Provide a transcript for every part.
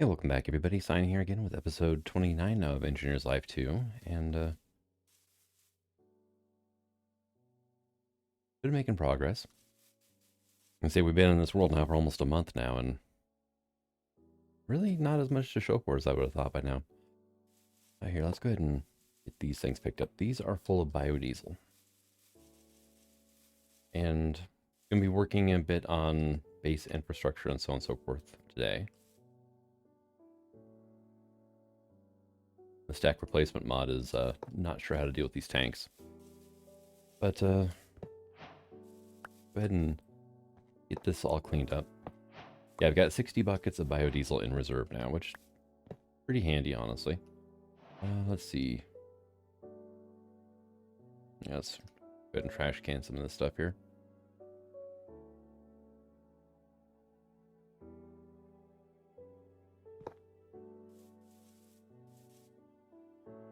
Hey, welcome back, everybody. Sign here again with episode 29 of Engineer's Life 2, and been making progress. I can say we've been in this world now for almost a month now, and really not as much to show for as I would have thought by now. Here, let's go ahead and get these things picked up. These are full of biodiesel, and going to be working a bit on base infrastructure and so on and so forth today. The stack replacement mod is not sure how to deal with these tanks, but go ahead and get this all cleaned up. Yeah, I've got 60 buckets of biodiesel in reserve now, which is pretty handy, honestly. Let's see. Yeah, let's go ahead and trash can some of this stuff here.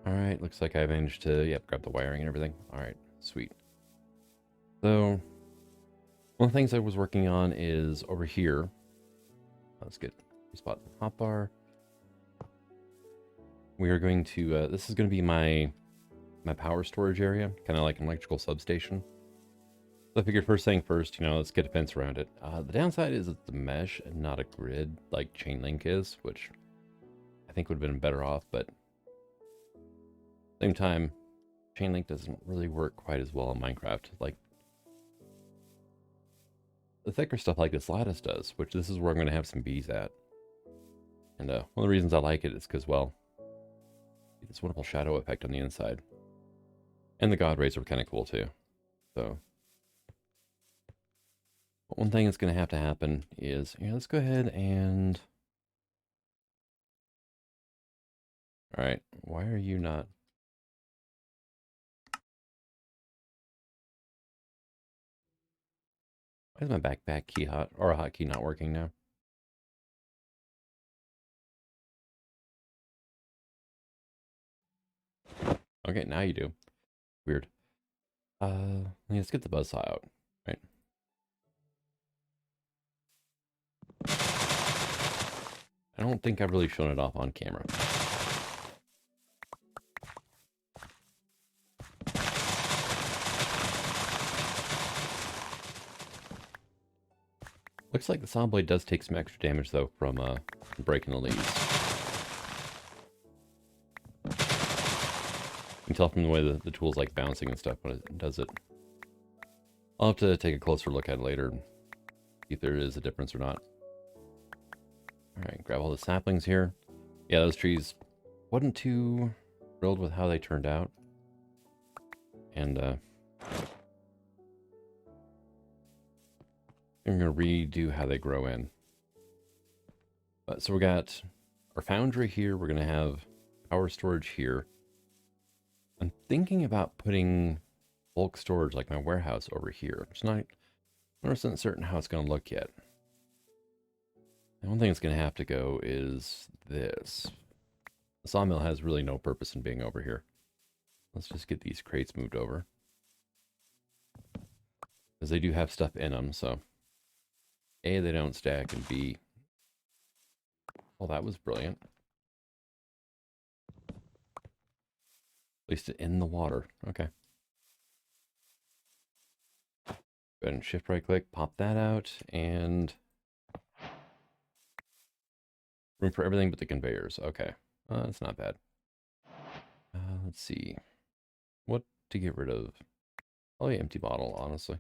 All right, looks like I managed to, yep, grab the wiring and everything. All right, sweet. So, one of the things I was working on is over here. Let's get spot hotbar. We are going to, this is going to be my power storage area, kind of like an electrical substation. So I figured first thing first, let's get a fence around it. The downside is it's a mesh and not a grid like chain link is, which I think would have been better off, but same time, chain link doesn't really work quite as well in Minecraft. Like the thicker stuff like this lattice does, which this is where I'm going to have some bees at. And one of the reasons I like it is because, well, this wonderful shadow effect on the inside. And the god rays are kind of cool too. So one thing that's going to happen is, let's go ahead and... All right, why are you not... Why is my backpack key hotkey not working now? Okay, now you do. Weird. Let's get the buzzsaw out. Right. I don't think I've really shown it off on camera. Looks like the saw blade does take some extra damage though from breaking the leaves. You can tell from the way the tool's like bouncing and stuff when it does it. I'll have to take a closer look at it later, see if there is a difference or not. Alright, grab all the saplings here. Yeah, those trees wasn't too thrilled with how they turned out. And I'm going to redo how they grow in. So we got our foundry here. We're going to have power storage here. I'm thinking about putting bulk storage like my warehouse over here. It's not 100% certain how it's going to look yet. The one thing that's going to have to go is this. The sawmill has really no purpose in being over here. Let's just get these crates moved over. Because they do have stuff in them, so... A, they don't stack, and B... Oh, that was brilliant. Placed it in the water. Okay. Go ahead and shift right click, pop that out, and... Room for everything but the conveyors. Okay. That's not bad. Let's see. What to get rid of? Probably empty bottle, honestly.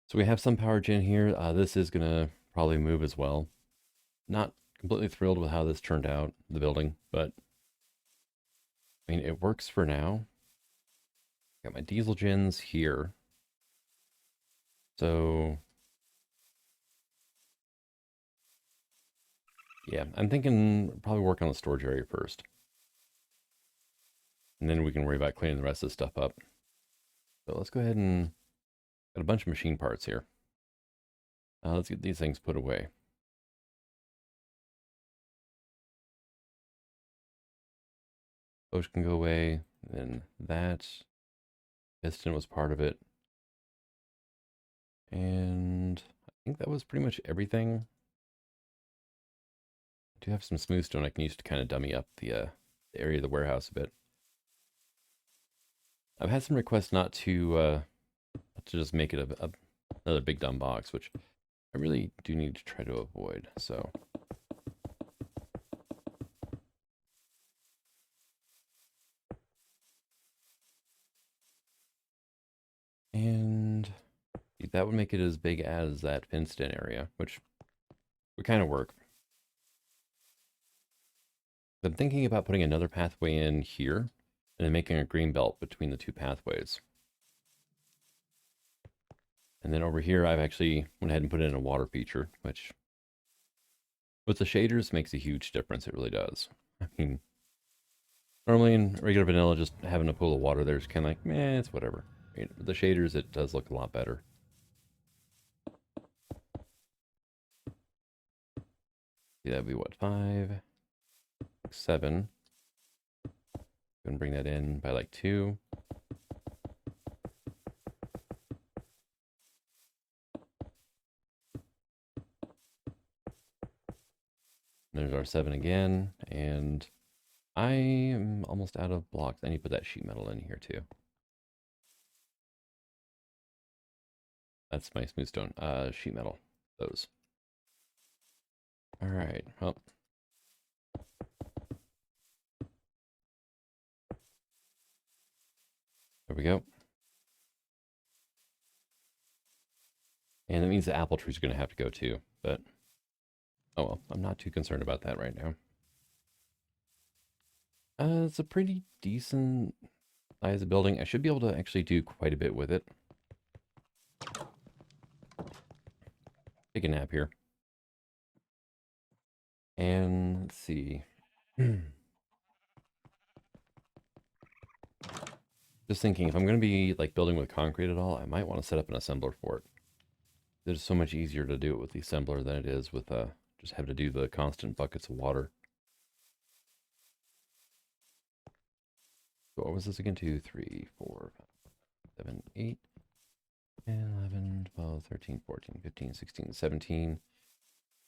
So we have some power gen here. This is going to probably move as well. Not completely thrilled with how this turned out, the building, but I mean, it works for now. Got my diesel gens here. So yeah, I'm thinking probably work on the storage area first. And then we can worry about cleaning the rest of the stuff up. So let's go ahead and got a bunch of machine parts here. Let's get these things put away. Those can go away. Then that piston was part of it. And I think that was pretty much everything. do have some smooth stone I can use to kind of dummy up the area of the warehouse a bit. I've had some requests not to just make it another big dumb box, which I really do need to try to avoid. So. And that would make it as big as that fenced-in area, which would kind of work. I'm thinking about putting another pathway in here and then making a green belt between the two pathways. And then over here, I've actually went ahead and put in a water feature, which with the shaders makes a huge difference. It really does. I mean, normally in regular vanilla, just having a pool of water there is kind of like, meh, it's whatever. With the shaders, it does look a lot better. See, that'd be what, 5, 7. Gonna bring that in by like 2. There's our 7 again, and I am almost out of blocks. I need to put that sheet metal in here too. That's my smooth stone. Sheet metal. Those. All right. Well. There we go. And that means the apple tree's going to have to go too, but oh well, I'm not too concerned about that right now. It's a pretty decent size of building. I should be able to actually do quite a bit with it. Take a nap here. And let's see. Just thinking, if I'm going to be like building with concrete at all, I might want to set up an assembler for it. It's so much easier to do it with the assembler than it is with just have to do the constant buckets of water. So what was this again? 2, 3, 4, 5, 7, 8, 10, 11, 12, 13, 14, 15, 16, 17.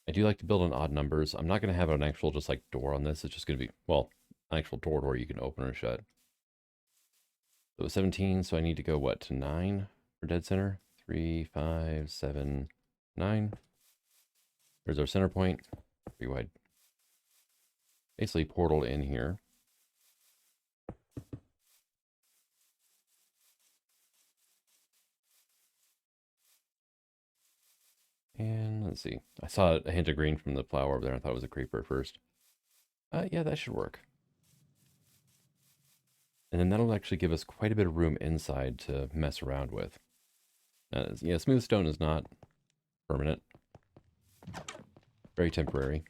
I do like to build in odd numbers. I'm not going to have an actual just like door on this. It's just going to be, well, an actual door you can open or shut. So 17, so I need to go what, to 9 for dead center? 3, 5, 7, 9. There's our center point. 3 wide. Basically portal in here. And let's see. I saw a hint of green from the flower over there. I thought it was a creeper at first. Yeah, that should work. And then that'll actually give us quite a bit of room inside to mess around with. Yeah, smooth stone is not permanent. Very temporary.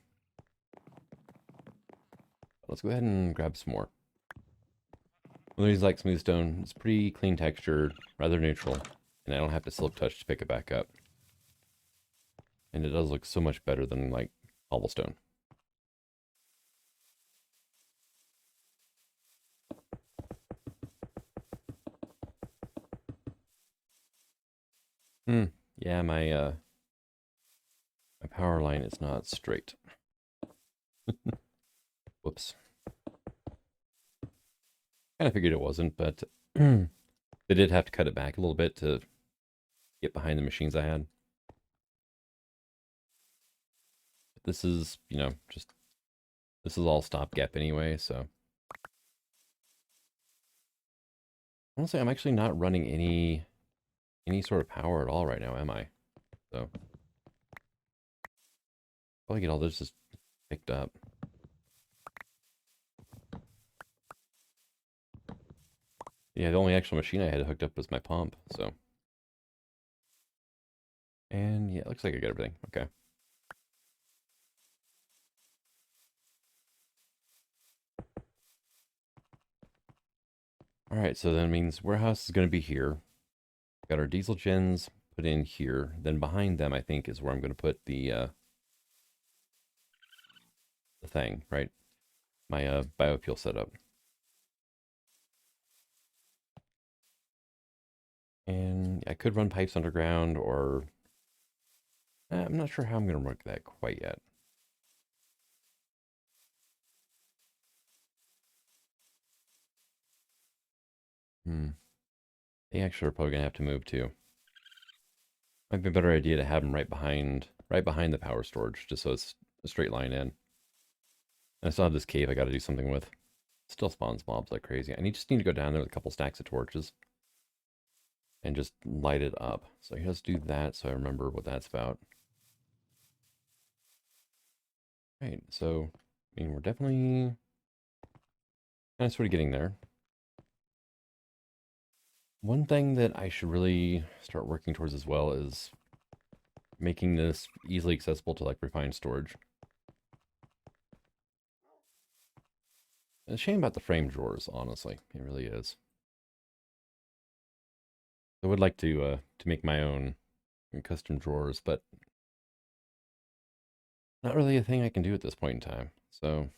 Let's go ahead and grab some more. One of these like smooth stone, it's pretty clean textured, rather neutral, and I don't have to silk touch to pick it back up. And it does look so much better than like cobblestone. Yeah, my power line is not straight. Whoops. Kind of figured it wasn't, but they did have to cut it back a little bit to get behind the machines I had. This is, this is all stopgap anyway, so. Honestly, I'm actually not running any sort of power at all right now, am I? So. Probably get all this just picked up. Yeah, the only actual machine I had hooked up was my pump, so. And yeah, it looks like I got everything. Okay. All right, so that means warehouse is going to be here. Got our diesel gens put in here. Then behind them, I think, is where I'm going to put the thing, right? My biofuel setup. And I could run pipes underground, or I'm not sure how I'm going to work that quite yet. They actually are probably gonna have to move too. Might be a better idea to have them right behind the power storage, just so it's a straight line in. And I still have this cave I got to do something with. Still spawns mobs like crazy. Just need to go down there with a couple stacks of torches and just light it up. So let's do that so I remember what that's about. Right, so I mean we're definitely kind of sort of getting there. One thing that I should really start working towards as well is making this easily accessible to like refined storage. It's a shame about the frame drawers, honestly. It really is. I would like to make my own custom drawers, but not really a thing I can do at this point in time. So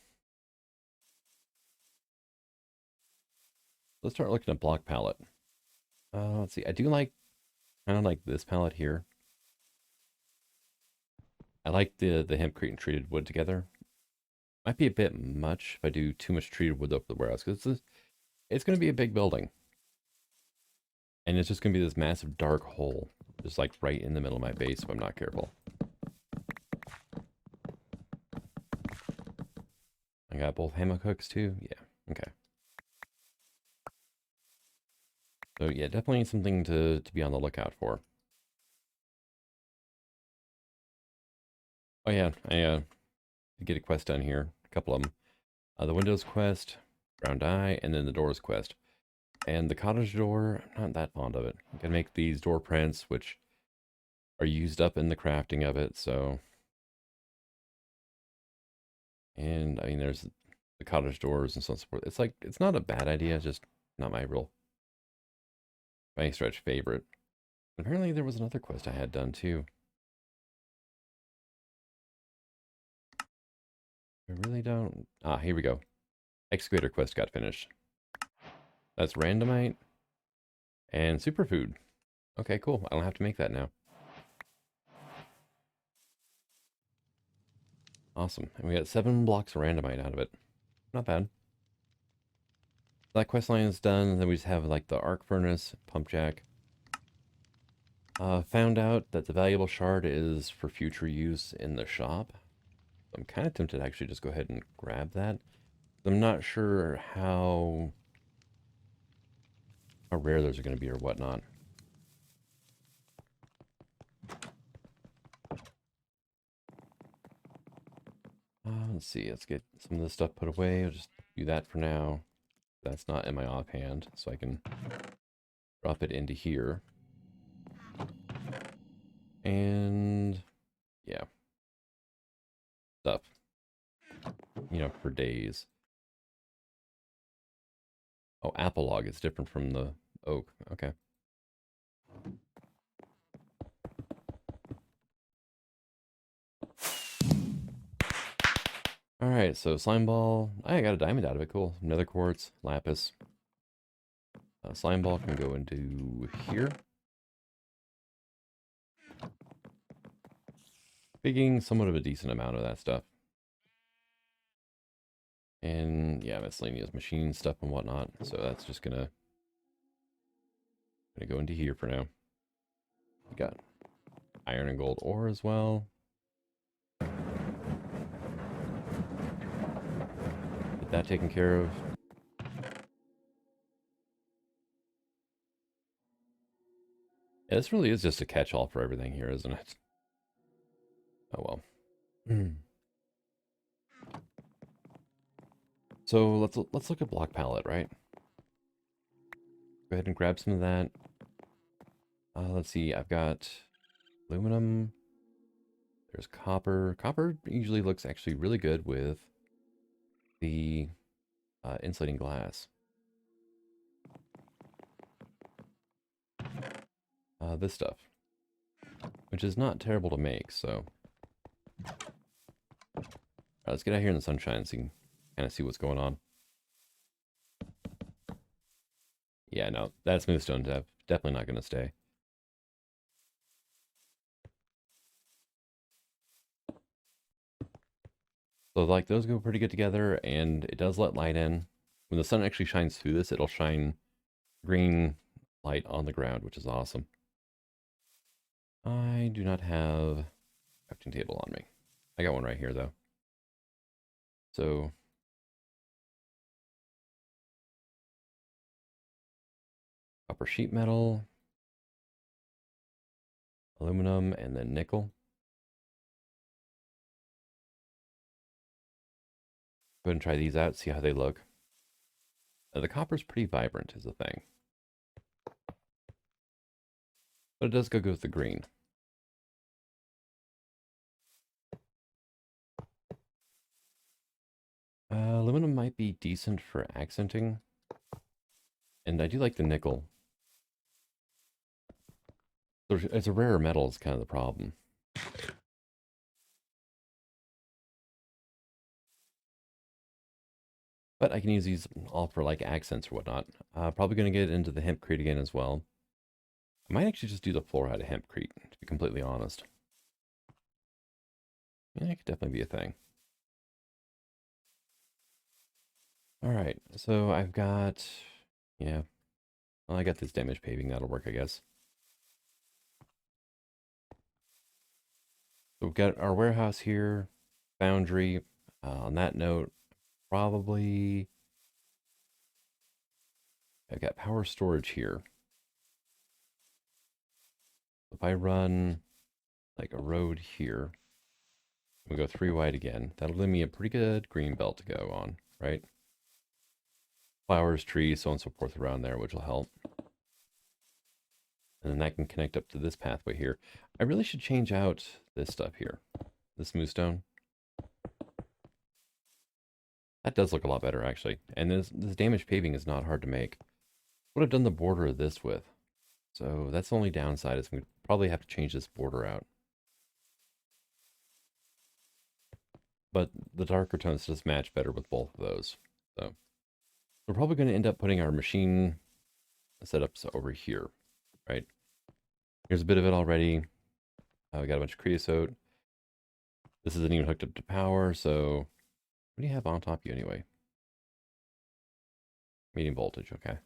let's start looking at block palette. Let's see. I do like kind of like this palette here. I like the hempcrete and treated wood together. Might be a bit much if I do too much treated wood up the warehouse because it's going to be a big building, and it's just going to be this massive dark hole, just like right in the middle of my base if I'm not careful. I got both hammock hooks too. Yeah. Okay. So yeah, definitely something to be on the lookout for. Oh yeah, I get a quest done here. A couple of them. The windows quest, round eye, and then the doors quest. And the cottage door, I'm not that fond of it. I can make these door prints, which are used up in the crafting of it, so. And I mean, there's the cottage doors and so on and so forth. It's like, it's not a bad idea, just not my real, by any stretch, favorite. Apparently there was another quest I had done too. I really don't. Ah, here we go. Excavator quest got finished. That's randomite and superfood. Okay, cool. I don't have to make that now. Awesome. And we got 7 blocks of randomite out of it. Not bad. That quest line is done, and then we just have like the arc furnace, pumpjack. Found out that the valuable shard is for future use in the shop. I'm kind of tempted to actually just go ahead and grab that. I'm not sure how rare those are going to be or whatnot. Let's see. Let's get some of this stuff put away. I'll just do that for now. That's not in my offhand, so I can drop it into here. And yeah, stuff, you know, for days. Oh, apple log is different from the oak. Okay. All right, so slime ball. I got a diamond out of it. Cool. Nether quartz, lapis. Slime ball can go into here. Picking somewhat of a decent amount of that stuff. And yeah, miscellaneous machine stuff and whatnot. So that's just gonna go into here for now. We got iron and gold ore as well. Get that taken care of. Yeah, this really is just a catch-all for everything here, isn't it? Oh well. So let's look at block palette, right? Go ahead and grab some of that. Let's see, I've got aluminum. There's copper. Copper usually looks actually really good with the insulating glass. This stuff, which is not terrible to make, so. Let's get out here in the sunshine so you can kind of see what's going on. Yeah, no, that smooth stone definitely not going to stay. So like those go pretty good together, and it does let light in. When the sun actually shines through this, it'll shine green light on the ground, which is awesome. I do not have a crafting table on me. I got one right here, though. So, copper sheet metal, aluminum, and then nickel. Go ahead and try these out, see how they look. The copper's pretty vibrant, is the thing. But it does go good with the green. Aluminum might be decent for accenting. And I do like the nickel. It's a rarer metal is kind of the problem. But I can use these all for like accents or whatnot. Probably going to get into the hempcrete again as well. I might actually just do the floor out of hempcrete, to be completely honest. Yeah, it could definitely be a thing. All right, so I've got, yeah, well, I got this damaged paving. That'll work, I guess. So we've got our warehouse here, foundry. On that note, probably I've got power storage here. If I run like a road here, we go 3 wide again. That'll give me a pretty good green belt to go on, right? Flowers, trees, so on and so forth around there, which will help. And then that can connect up to this pathway here. I really should change out this stuff here, this smooth stone. That does look a lot better, actually. And this damaged paving is not hard to make. Would have done the border of this with. So that's the only downside is we probably have to change this border out. But the darker tones just match better with both of those. So we're probably going to end up putting our machine setups over here, right? Here's a bit of it already. We got a bunch of creosote. This isn't even hooked up to power, so what do you have on top of you anyway? Medium voltage, okay.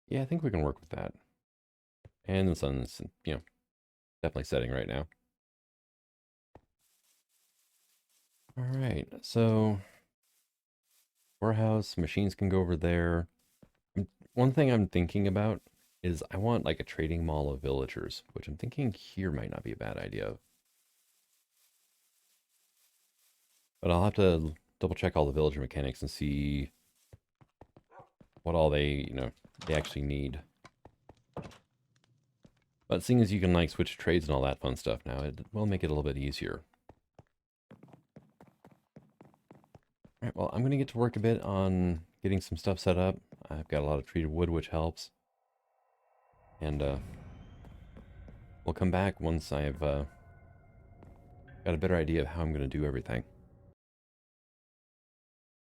Yeah, I think we can work with that. And the sun's, definitely setting right now. All right, so warehouse, machines can go over there. One thing I'm thinking about is I want like a trading mall of villagers, which I'm thinking here might not be a bad idea. But I'll have to double check all the villager mechanics and see what all they actually need. But seeing as you can like switch trades and all that fun stuff now, it will make it a little bit easier. All right, well, I'm going to get to work a bit on getting some stuff set up. I've got a lot of treated wood, which helps. And we'll come back once I've got a better idea of how I'm going to do everything.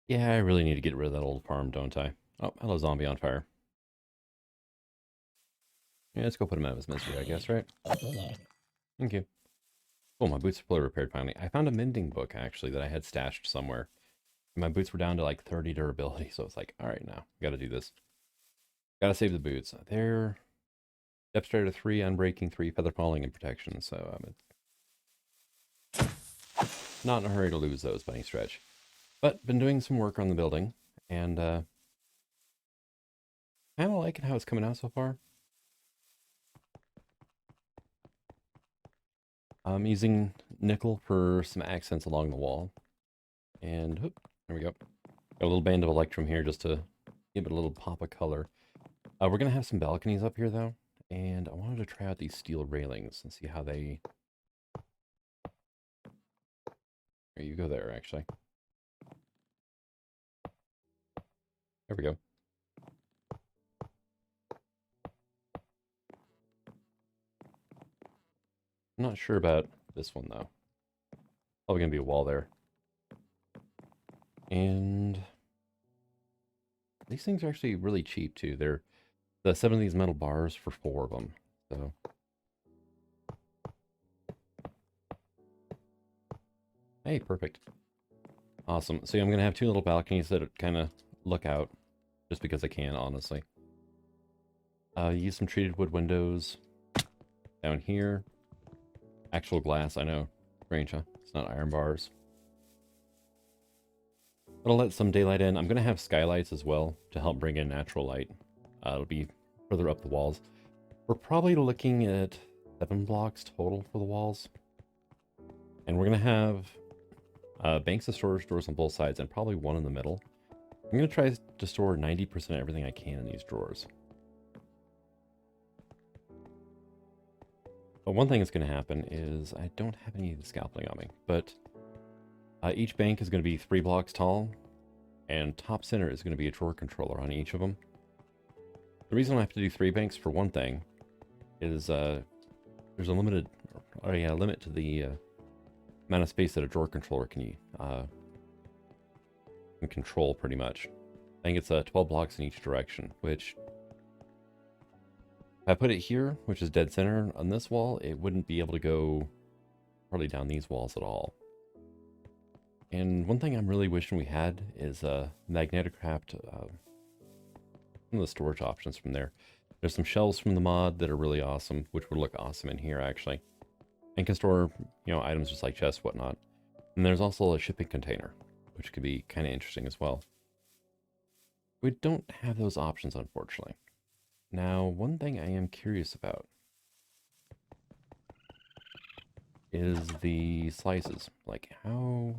Yeah, I really need to get rid of that old farm, don't I? Oh, hello, zombie on fire. Yeah, let's go put him out of his misery, I guess, right? Thank you. Oh, my boots are fully repaired finally. I found a mending book, actually, that I had stashed somewhere. My boots were down to like 30 durability, so it's like, all right, now, we gotta do this. Gotta save the boots. They're depth strider 3, unbreaking 3, feather falling, and protection, so it's not in a hurry to lose those by any stretch. But been doing some work on the building, and kind of liking how it's coming out so far. I'm using nickel for some accents along the wall. And whoop, there we go. Got a little band of electrum here just to give it a little pop of color. We're going to have some balconies up here, though. And I wanted to try out these steel railings and see how they... There you go there, actually. There we go. I'm not sure about this one, though. Probably going to be a wall there. And these things are actually really cheap, too. They're the 7 of these metal bars for 4 of them. So... Hey, perfect. Awesome. So I'm going to have two little balconies that kind of look out, just because I can, honestly. Use some treated wood windows down here. Actual glass, I know. Strange, huh? It's not iron bars. But I'll let some daylight in. I'm going to have skylights as well to help bring in natural light. It'll be further up the walls. We're probably looking at 7 blocks total for the walls. And we're going to have banks of storage doors on both sides and probably one in the middle. I'm going to try to store 90% of everything I can in these drawers. But one thing that's going to happen is I don't have any of the scaffolding on me, but each bank is going to be 3 blocks tall, and top center is going to be a drawer controller on each of them. The reason I have to do 3 banks, for one thing, is there's a limit to the amount of space that a drawer controller can control, pretty much. I think it's 12 blocks in each direction, which if I put it here, which is dead center on this wall, it wouldn't be able to go hardly down these walls at all. And one thing I'm really wishing we had is Magneticraft, some of the storage options from there. There's some shelves from the mod that are really awesome, which would look awesome in here, actually. And can store, items just like chests, whatnot. And there's also a shipping container, which could be kind of interesting as well. We don't have those options, unfortunately. Now, one thing I am curious about is the slices. Like, how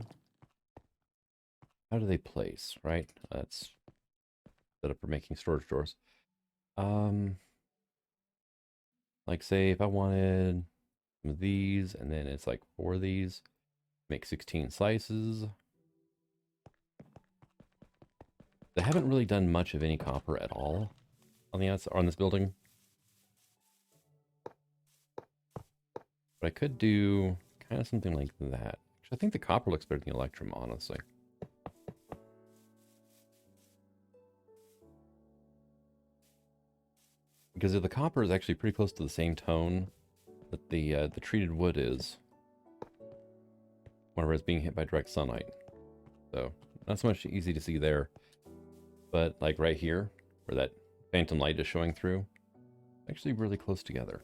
do they place, right? That's set up for making storage drawers. Like, say, if I wanted some of these, and then it's like 4 of these, make 16 slices. They haven't really done much of any copper at all on the outside, on this building. But I could do kind of something like that. I think the copper looks better than the electrum, honestly. Because the copper is actually pretty close to the same tone that the treated wood is whenever it's being hit by direct sunlight. So not so much easy to see there. But like right here, where that phantom light is showing through, actually really close together.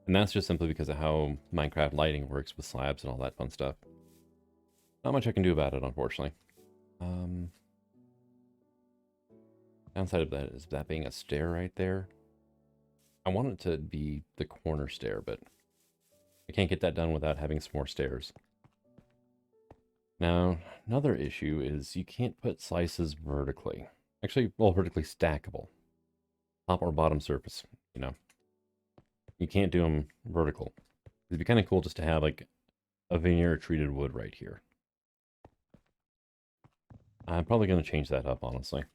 And that's just simply because of how Minecraft lighting works with slabs and all that fun stuff. Not much I can do about it, unfortunately. Downside of that is that being a stair right there. I want it to be the corner stair, but I can't get that done without having some more stairs. Now, another issue is you can't put slices vertically. Actually, well, vertically stackable. Top or bottom surface, You can't do them vertical. It'd be kind of cool just to have like a veneer treated wood right here. I'm probably going to change that up, honestly.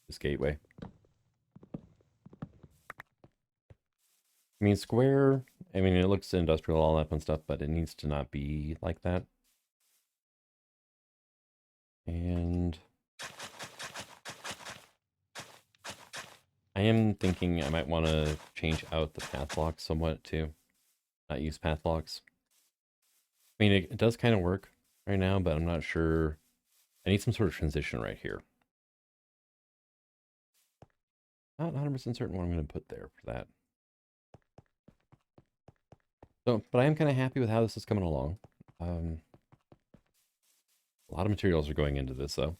This gateway. I mean, square, it looks industrial, all that fun stuff, but it needs to not be like that. And I am thinking I might want to change out the path locks somewhat too. Not use path locks. It does kind of work right now, but I'm not sure. I need some sort of transition right here. Not 100% certain what I'm going to put there for that. So, but I am kind of happy with how this is coming along. A lot of materials are going into this, though.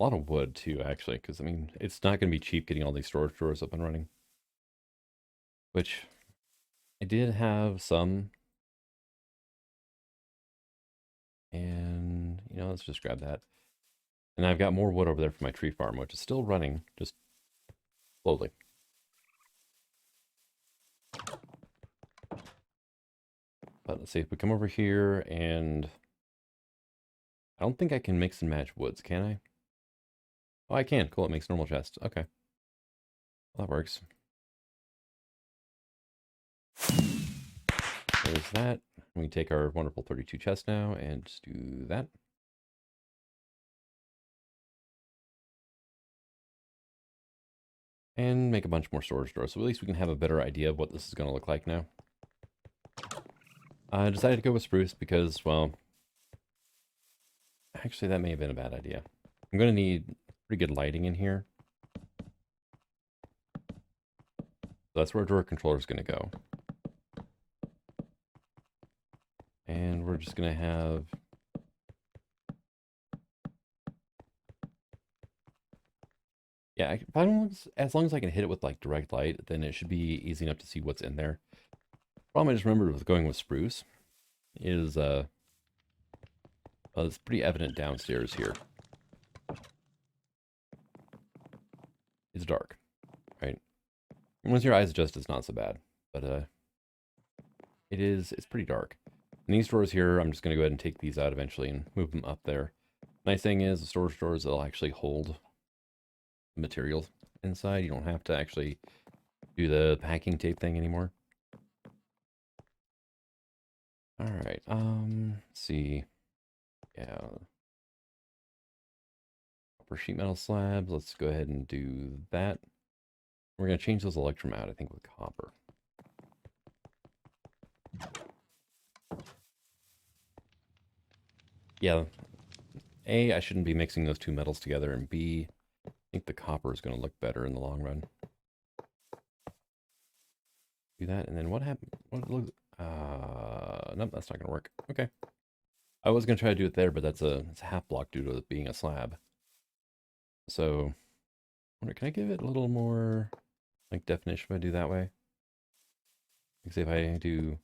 A lot of wood, too, actually, because, it's not going to be cheap getting all these storage drawers up and running. Which, I did have some. And, let's just grab that. And I've got more wood over there for my tree farm, which is still running, just slowly. But let's see, if we come over here and... I don't think I can mix and match woods, can I? Oh, I can. Cool, it makes normal chests. Okay. Well, that works. There's that. We take our wonderful 32 chest now and just do that. And make a bunch more storage drawers, so at least we can have a better idea of what this is going to look like now. I decided to go with spruce because, well, actually, that may have been a bad idea. I'm going to need pretty good lighting in here. So that's where our door controller is going to go. And we're just going to have... Yeah, as long as I can hit it with like direct light, then it should be easy enough to see what's in there. Problem I just remembered with going with spruce is well, it's pretty evident downstairs here. It's dark, right? And once your eyes adjust, it's not so bad, but it's pretty dark. And these drawers here, I'm just going to go ahead and take these out eventually and move them up there. Nice thing is the storage drawers, they'll actually hold materials inside. You don't have to actually do the packing tape thing anymore. All right, let's see. Yeah. For sheet metal slabs, let's go ahead and do that. We're going to change those electrum out, I think, with copper. Yeah. A, I shouldn't be mixing those two metals together, and B, I think the copper is going to look better in the long run. Do that, and then what happened? Nope, that's not going to work. Okay. I was going to try to do it there, but it's a half block due to it being a slab. So, can I give it a little more like definition if I do that way? Like, say if I do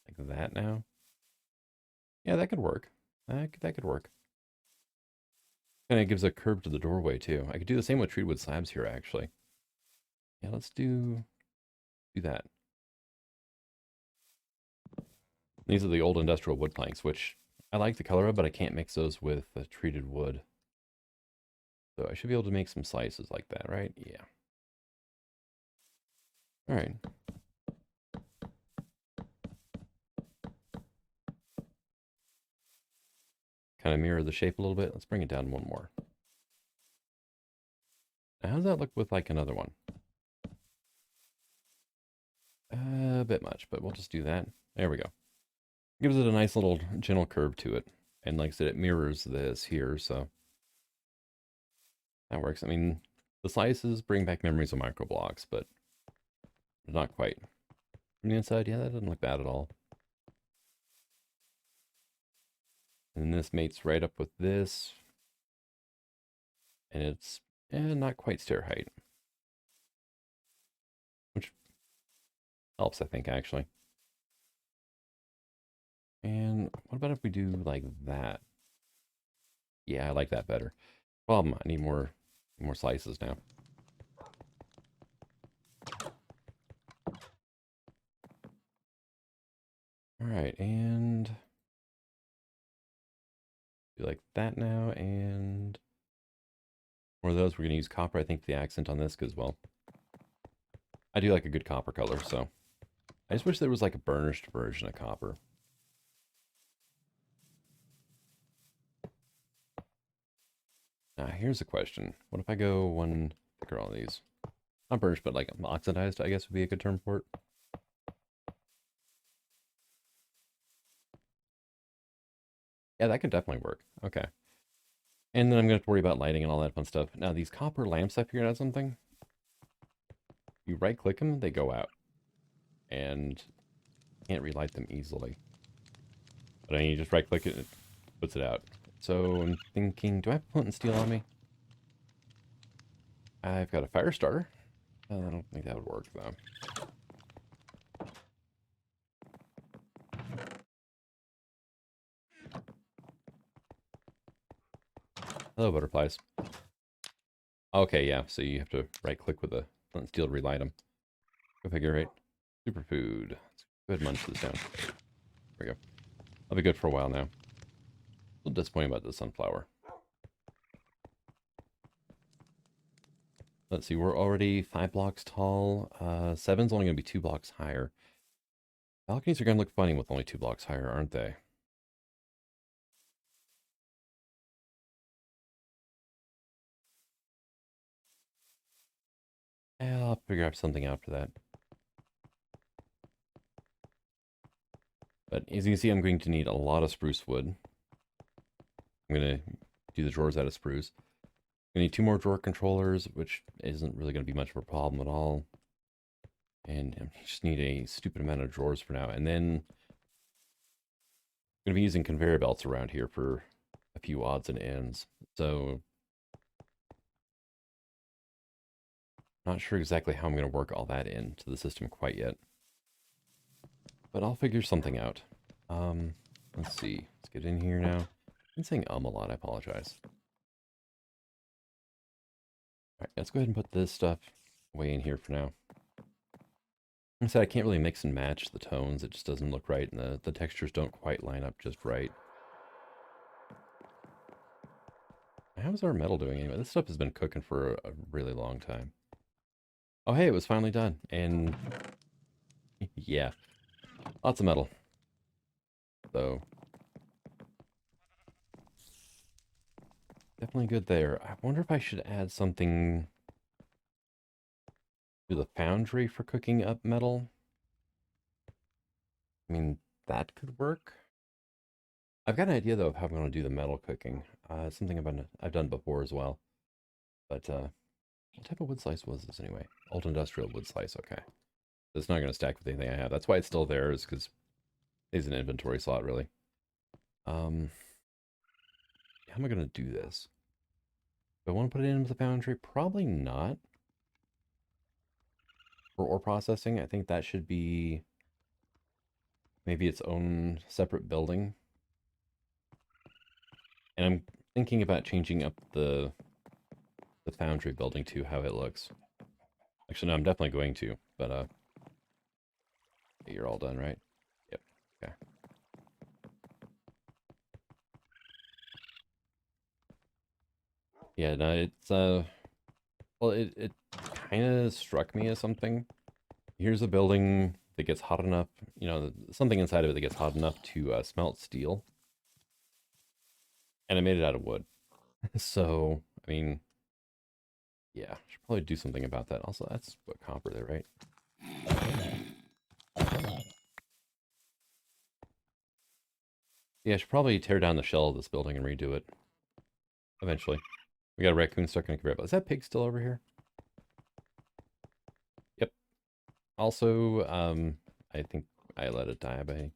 like that now. Yeah, that could work. That could work. Kind of gives a curve to the doorway too. I could do the same with treated wood slabs here, actually. Yeah, let's do that. These are the old industrial wood planks, which I like the color of, but I can't mix those with treated wood. So I should be able to make some slices like that, right? Yeah. All right. Kind of mirror the shape a little bit. Let's bring it down one more. Now, how does that look with like another one? A bit much, but we'll just do that. There we go. Gives it a nice little gentle curve to it. And like I said, it mirrors this here, so that works. I mean, the slices bring back memories of micro blocks, but not quite. From the inside, yeah, that doesn't look bad at all. And this mates right up with this. And it's not quite stair height. Which helps, I think, actually. And what about if we do like that? Yeah, I like that better. Problem, I need more slices now. All right, and do like that now, and more of those. We're gonna use copper, I think, for the accent on this, because, well, I do like a good copper color, so I just wish there was like a burnished version of copper. Now, here's a question. What if I go one thicker on these? Not burnished, but like oxidized, I guess would be a good term for it. Yeah, that could definitely work. Okay. And then I'm going to have to worry about lighting and all that fun stuff. Now, these copper lamps, I figured out something. You right-click them, they go out. And can't relight them easily. But I mean, you just right-click it, it puts it out. So I'm thinking, do I have flint and steel on me? I've got a fire starter. I don't think that would work, though. Hello, butterflies. Okay, yeah, so you have to right-click with the flint and steel to relight them. Go figure, right? Superfood. Let's go ahead and munch this down. There we go. I'll be good for a while now. A little disappointed about the sunflower. Let's see, we're already 5 blocks tall. 7's only going to be 2 blocks higher. Balconies are going to look funny with only 2 blocks higher, aren't they? Yeah, I'll figure out something out for that. But as you can see, I'm going to need a lot of spruce wood. I'm going to do the drawers out of spruce. I need 2 more drawer controllers, which isn't really going to be much of a problem at all. And I just need a stupid amount of drawers for now. And then I'm going to be using conveyor belts around here for a few odds and ends. So not sure exactly how I'm going to work all that into the system quite yet. But I'll figure something out. Let's see. Let's get in here now. I'm saying a lot, I apologize. Alright, let's go ahead and put this stuff away in here for now. Like I said, I can't really mix and match the tones. It just doesn't look right, and the textures don't quite line up just right. How's our metal doing anyway? This stuff has been cooking for a really long time. Oh, hey, it was finally done. And yeah, lots of metal. So definitely good there. I wonder if I should add something to the foundry for cooking up metal. I mean, that could work. I've got an idea, though, of how I'm going to do the metal cooking. It's something I've done before as well. But what type of wood slice was this anyway? Old industrial wood slice, okay. It's not going to stack with anything I have. That's why it's still there, is because it's an inventory slot, really. How am I going to do this? Do I want to put it into the foundry? Probably not. For ore processing, I think that should be maybe its own separate building. And I'm thinking about changing up the foundry building to how it looks. Actually, no, I'm definitely going to, but you're all done, right? Yep. Okay. Yeah, no, it's well, it kind of struck me as something. Here's a building that gets hot enough, you know, something inside of it that gets hot enough to smelt steel. And I made it out of wood. So, I mean, yeah, I should probably do something about that. Also, that's what copper there, right? Yeah, I should probably tear down the shell of this building and redo it. Eventually. We got a raccoon stuck in a conveyor belt. Is that pig still over here? Yep. Also, I think I let it die by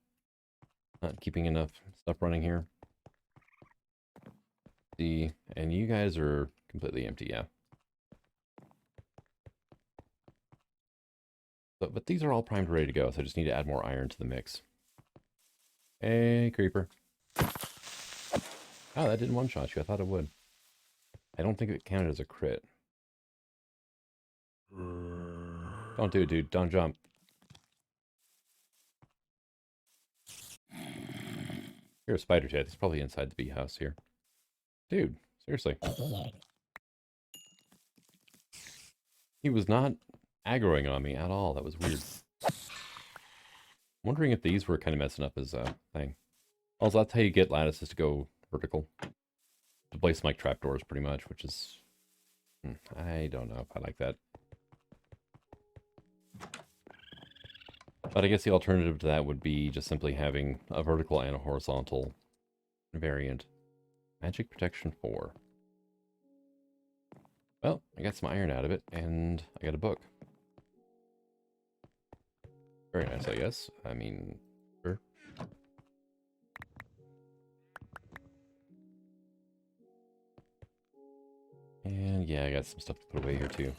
not keeping enough stuff running here. See, and you guys are completely empty, yeah. But these are all primed ready to go, so I just need to add more iron to the mix. Hey, creeper. Oh, that didn't one-shot you. I thought it would. I don't think it counted as a crit. Don't do it, dude. Don't jump. You're a spider jet. He's probably inside the bee house here. Dude, seriously. He was not aggroing on me at all. That was weird. I'm wondering if these were kind of messing up his thing. Also, that's how you get lattices to go vertical. To place them like trapdoors, pretty much, which is... I don't know if I like that. But I guess the alternative to that would be just simply having a vertical and a horizontal variant. Magic Protection 4. Well, I got some iron out of it, and I got a book. Very nice, I guess. I mean, sure. And yeah, I got some stuff to put away here too.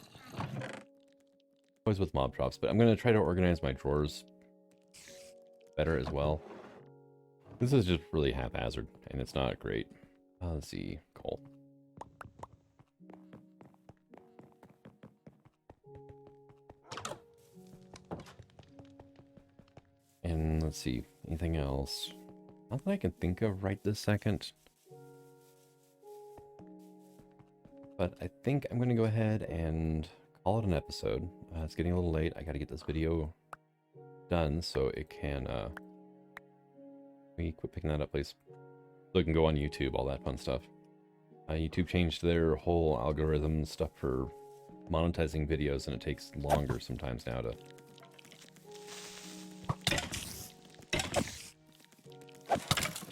Always with mob drops, but I'm going to try to organize my drawers better as well. This is just really haphazard, and it's not great. Let's see, coal. And let's see, anything else? Not that I can think of right this second. But I think I'm going to go ahead and call it an episode. It's getting a little late. I got to get this video done so it can... Can we quit picking that up, please? So it can go on YouTube, all that fun stuff. YouTube changed their whole algorithm stuff for monetizing videos, and it takes longer sometimes now to...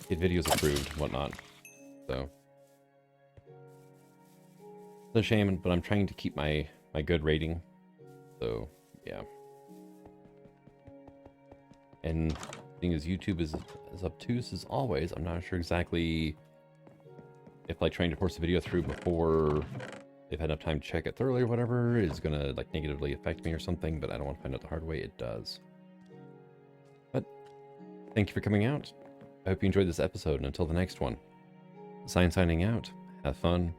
get videos approved and whatnot. So... It's a shame, but I'm trying to keep my good rating. So, yeah. And thing is, YouTube is obtuse as always. I'm not sure exactly if like trying to force a video through before they've had enough time to check it thoroughly or whatever is gonna like negatively affect me or something, but I don't want to find out the hard way. It does. But thank you for coming out. I hope you enjoyed this episode, and until the next one, signing out. Have fun.